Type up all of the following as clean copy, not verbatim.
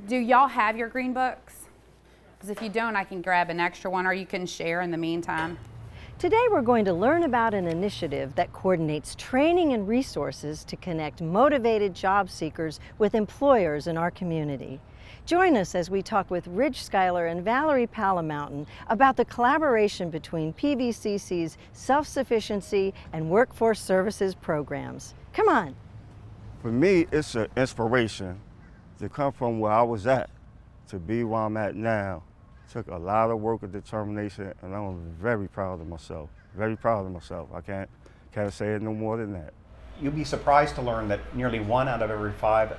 Do y'all have your green books? Because if you don't, I can grab an extra one, or you can share in the meantime. Today we're going to learn about an initiative that coordinates training and resources to connect motivated job seekers with employers in our community. Join us as we talk with Schuyler and Valerie Palamountain about the collaboration between PVCC's Self-Sufficiency and Workforce Services programs. Come on. For me, it's an inspiration to come from where I was at to be where I'm at now. Took a lot of work and determination, and I'm very proud of myself. Very proud of myself. I can't say it no more than that. You'll be surprised to learn that nearly 1 out of every 5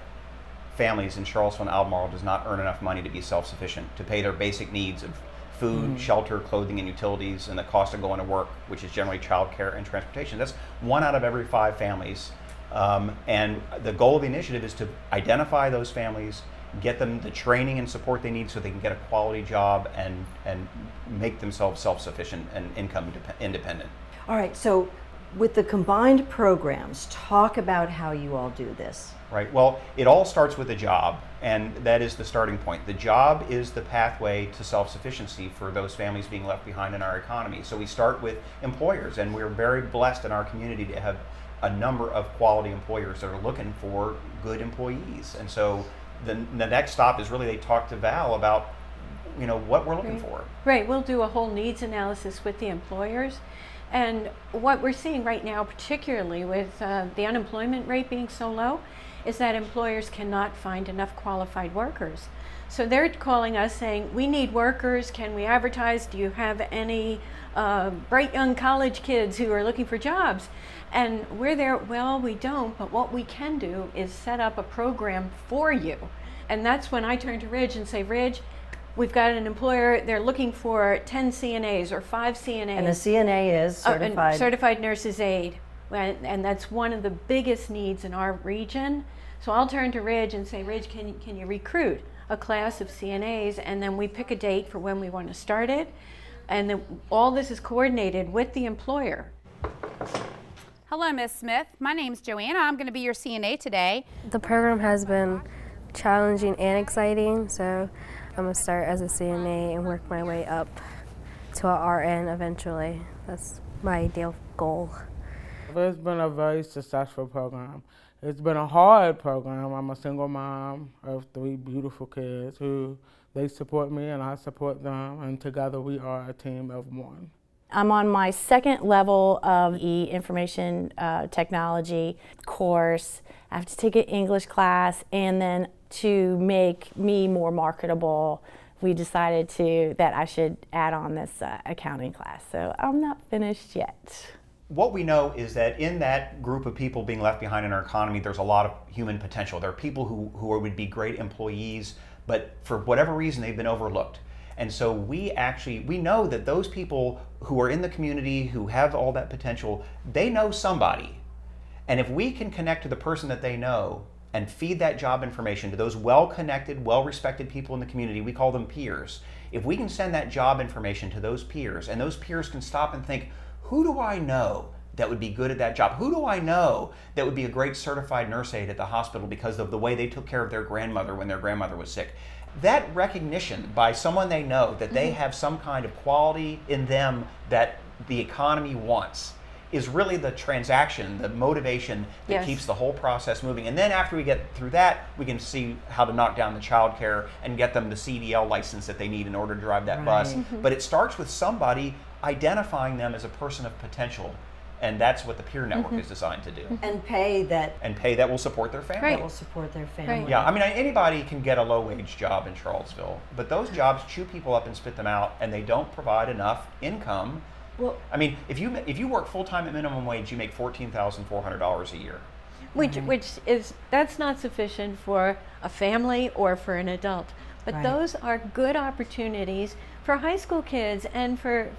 families in Charlottesville and Albemarle does not earn enough money to be self-sufficient, to pay their basic needs of food, shelter, clothing, and utilities, and the cost of going to work, which is generally childcare and transportation. That's 1 out of every 5 families. And the goal of the initiative is to identify those families, get them the training and support they need so they can get a quality job and make themselves self-sufficient and income independent. All right, so with the combined programs, talk about how you all do this. Right, well, it all starts with a job, and that is the starting point. The job is the pathway to self-sufficiency for those families being left behind in our economy. So we start with employers, and we're very blessed in our community to have a number of quality employers that are looking for good employees. And so the next stop is really they talk to Val about, you know, what we're looking for. Right, we'll do a whole needs analysis with the employers. And what we're seeing right now, particularly with the unemployment rate being so low, is that employers cannot find enough qualified workers. So they're calling us saying, we need workers, can we advertise? Do you have any bright young college kids who are looking for jobs? And we're there, well, we don't, but what we can do is set up a program for you. And that's when I turn to Ridge and say, Ridge, we've got an employer, they're looking for 10 CNAs or 5 CNAs. And a CNA is certified? Certified nurse's aide. And that's one of the biggest needs in our region. So I'll turn to Ridge and say, Ridge, can you recruit a class of CNAs? And then we pick a date for when we want to start it. And then all this is coordinated with the employer. Hello, Ms. Smith. My name's Joanna. I'm going to be your CNA today. The program has been challenging and exciting, so I'm going to start as a CNA and work my way up to an RN eventually. That's my ideal goal. It's been a very successful program. It's been a hard program. I'm a single mom of 3 beautiful kids who they support me and I support them, and together we are a team of 1. I'm on my 2nd level of the information technology course. I have to take an English class, and then to make me more marketable, we decided that I should add on this accounting class. So I'm not finished yet. What we know is that in that group of people being left behind in our economy, there's a lot of human potential. There are people who would be great employees, but for whatever reason they've been overlooked. And so we know that those people who are in the community who have all that potential, they know somebody. And if we can connect to the person that they know and feed that job information to those well-connected, well-respected people in the community, we call them peers. If we can send that job information to those peers, and those peers can stop and think, who do I know that would be good at that job? Who do I know that would be a great certified nurse aide at the hospital because of the way they took care of their grandmother when their grandmother was sick? That recognition by someone they know that they have some kind of quality in them that the economy wants is really the transaction, the motivation that keeps the whole process moving. And then after we get through that, we can see how to knock down the child care and get them the CDL license that they need in order to drive that bus. But it starts with somebody identifying them as a person of potential. And that's what the peer network is designed to do. And pay that will support their family. That will support their family. Yeah, I mean, anybody can get a low-wage job in Charlottesville, but those jobs chew people up and spit them out, and they don't provide enough income. Well, I mean, if you work full-time at minimum wage, you make $14,400 a year. That's not sufficient for a family or for an adult. But those are good opportunities for high school kids and for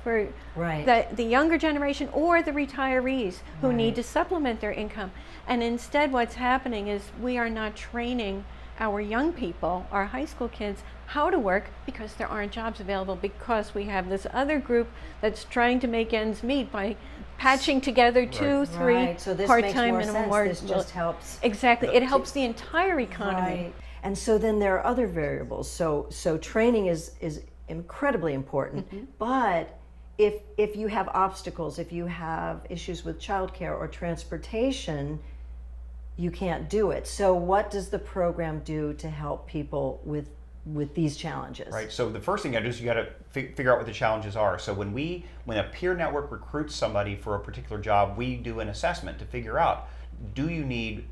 the younger generation or the retirees who need to supplement their income. And instead what's happening is we are not training our young people, our high school kids, how to work because there aren't jobs available, because we have this other group that's trying to make ends meet by patching together 2, 3 So this part-time makes more minimum sense. wage. This just helps. Exactly. It helps the entire economy. Right. And so then there are other variables. So training is incredibly important, but if you have obstacles, if you have issues with childcare or transportation, you can't do it. So what does the program do to help people with these challenges? Right. So the first thing you got to do is you got to figure out what the challenges are. So when a peer network recruits somebody for a particular job, we do an assessment to figure out, do you need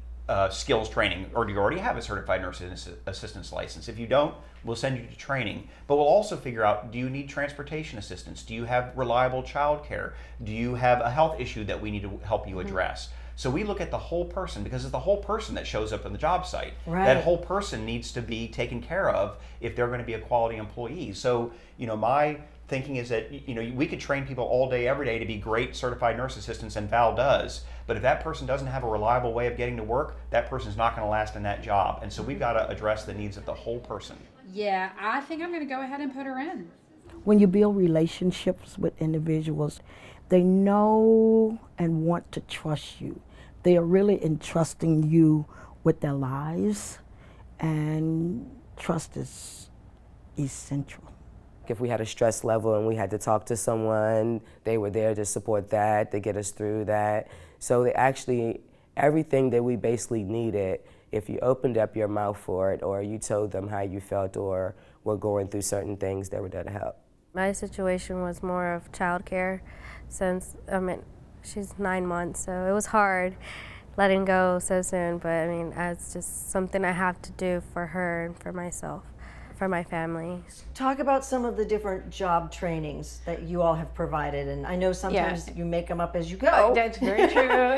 skills training, or do you already have a certified nurse assistance license? If you don't, we'll send you to training. But we'll also figure out, do you need transportation assistance? Do you have reliable childcare? Do you have a health issue that we need to help you address? So we look at the whole person, because it's the whole person that shows up on the job site. Right. That whole person needs to be taken care of if they're going to be a quality employee. So, my thinking is that, we could train people all day, every day to be great certified nurse assistants, and Val does. But if that person doesn't have a reliable way of getting to work, that person's not going to last in that job. And so we've got to address the needs of the whole person. Yeah, I think I'm going to go ahead and put her in. When you build relationships with individuals, they know and want to trust you. They are really entrusting you with their lives, and trust is essential. If we had a stress level and we had to talk to someone, they were there to support that, to get us through that. So they actually, everything that we basically needed, if you opened up your mouth for it, or you told them how you felt or were going through certain things, they were there to help. My situation was more of childcare, since she's 9 months, so it was hard letting go so soon, but it's just something I have to do for her and for myself, for my family. Talk about some of the different job trainings that you all have provided, and I know sometimes you make them up as you go. That's very true.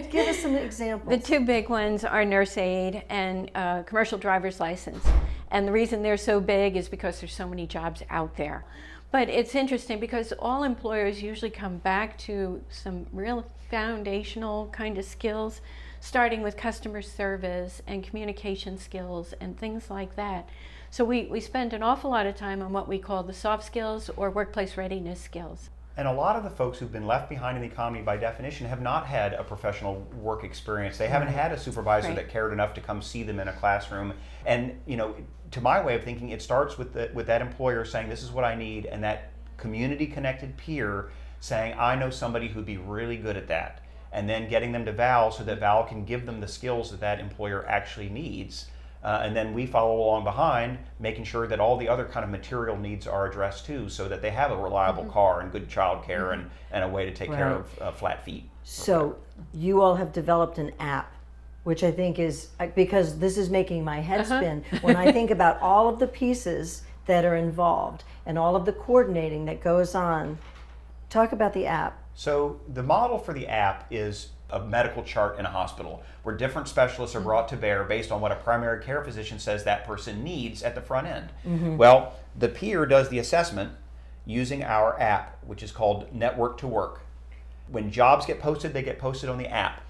Give us some examples. The two big ones are nurse aid and commercial driver's license. And the reason they're so big is because there's so many jobs out there. But it's interesting because all employers usually come back to some real foundational kind of skills, starting with customer service and communication skills and things like that. So we spend an awful lot of time on what we call the soft skills or workplace readiness skills. And a lot of the folks who've been left behind in the economy by definition have not had a professional work experience. They haven't had a supervisor that cared enough to come see them in a classroom. And to my way of thinking, it starts with that employer saying, this is what I need, and that community connected peer saying, I know somebody who'd be really good at that. And then getting them to Val so that Val can give them the skills that employer actually needs. And then we follow along behind, making sure that all the other kind of material needs are addressed too, so that they have a reliable car and good childcare and a way to take care of flat feet. So you all have developed an app, which I think is, because this is making my head spin, when I think about all of the pieces that are involved and all of the coordinating that goes on. Talk about the app. So the model for the app is a medical chart in a hospital where different specialists are brought to bear based on what a primary care physician says that person needs at the front end. Well, the peer does the assessment using our app, which is called Network to Work. When jobs get posted, they get posted on the app.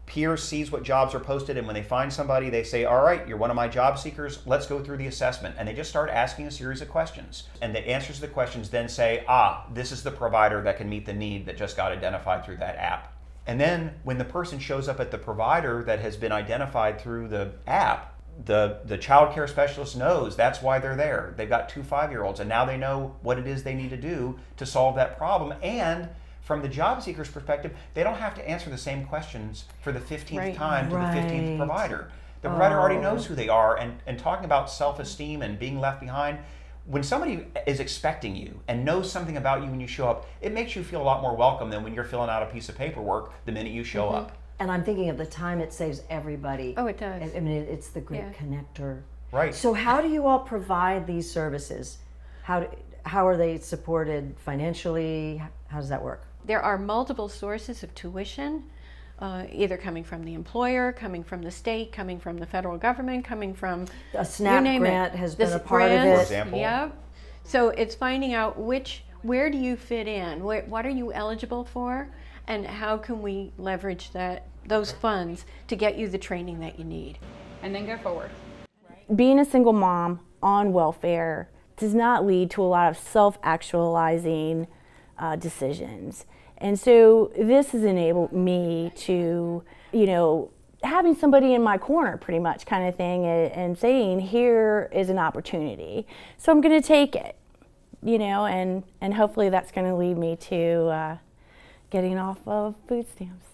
Peer sees what jobs are posted, and when they find somebody, they say, all right, you're one of my job seekers, let's go through the assessment. And they just start asking a series of questions. And the answers to the questions then say, this is the provider that can meet the need that just got identified through that app. And then when the person shows up at the provider that has been identified through the app, the child care specialist knows that's why they're there. They've got 2 5-year-olds, and now they know what it is they need to do to solve that problem. And from the job seeker's perspective, they don't have to answer the same questions for the 15th time to the 15th provider. The provider already knows who they are, and talking about self-esteem and being left behind, when somebody is expecting you and knows something about you when you show up, it makes you feel a lot more welcome than when you're filling out a piece of paperwork the minute you show up. And I'm thinking of the time it saves everybody. Oh, it does. I mean, it's the great connector. Right. So how do you all provide these services? How are they supported financially? How does that work? There are multiple sources of tuition, either coming from the employer, coming from the state, coming from the federal government, coming from a SNAP grant has been a part of it. it. For example. Yep. So it's finding out where do you fit in? What are you eligible for? And how can we leverage those funds to get you the training that you need? And then go forward. Being a single mom on welfare does not lead to a lot of self-actualizing decisions. And so this has enabled me to, having somebody in my corner pretty much kind of thing, and saying, here is an opportunity. So I'm going to take it, you know, and hopefully that's going to lead me to getting off of food stamps.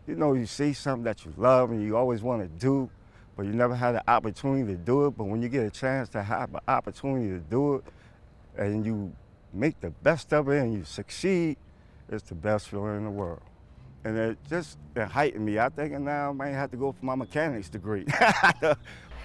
You know, you see something that you love and you always want to do, but you never had the opportunity to do it. But when you get a chance to have an opportunity to do it and you make the best of it and you succeed, it's the best feeling in the world. And it just heightened me. I think now I might have to go for my mechanics degree.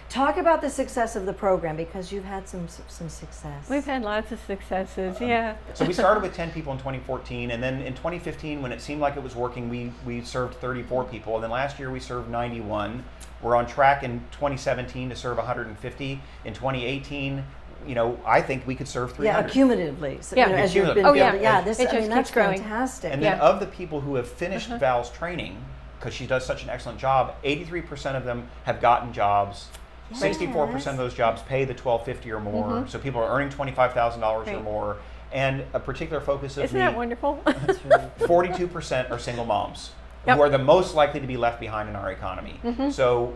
Talk about the success of the program, because you've had some success. We've had lots of successes, yeah. So we started with 10 people in 2014, and then in 2015, when it seemed like it was working, we served 34 people, and then last year we served 91. We're on track in 2017 to serve 150. In 2018, you know, I think we could serve 300. Yeah, cumulatively. So, Yeah. you know, as you've been Cumulatively. building. Yeah, this, It I mean, just that's keeps growing. fantastic. And then of the people who have finished Val's training, because she does such an excellent job, 83% of them have gotten jobs. 64% of those jobs pay the $12.50 or more. So people are earning $25,000 or Right. more. And a particular focus of Isn't that wonderful? 42% are single moms, Yep. who are the most likely to be left behind in our economy. So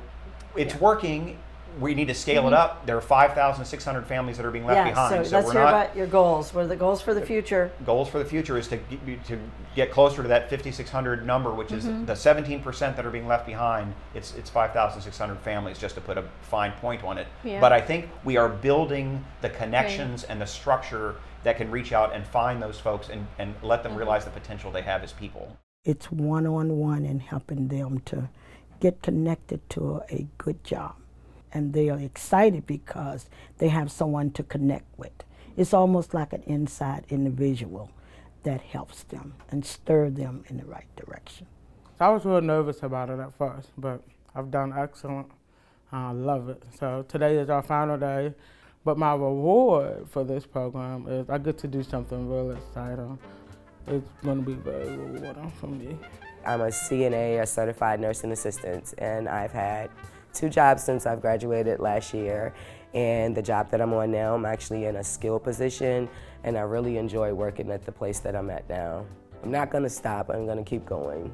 it's working. We need to scale it up. There are 5,600 families that are being left behind. So let's hear about your goals. What are the goals for the future? Goals for the future is to get closer to that 5,600 number, which is the 17% that are being left behind. It's 5,600 families, just to put a fine point on it. Yeah. But I think we are building the connections and the structure that can reach out and find those folks and let them realize the potential they have as people. It's one-on-one and helping them to get connected to a good job. And they are excited because they have someone to connect with. It's almost like an inside individual that helps them and stir them in the right direction. So I was real nervous about it at first, but I've done excellent. I love it. So today is our final day, but my reward for this program is I get to do something real exciting. It's going to be very rewarding for me. I'm a CNA, a certified nursing assistant, and I've had 2 jobs since I've graduated last year. And the job that I'm on now, I'm actually in a skilled position, and I really enjoy working at the place that I'm at now. I'm not gonna stop, I'm gonna keep going.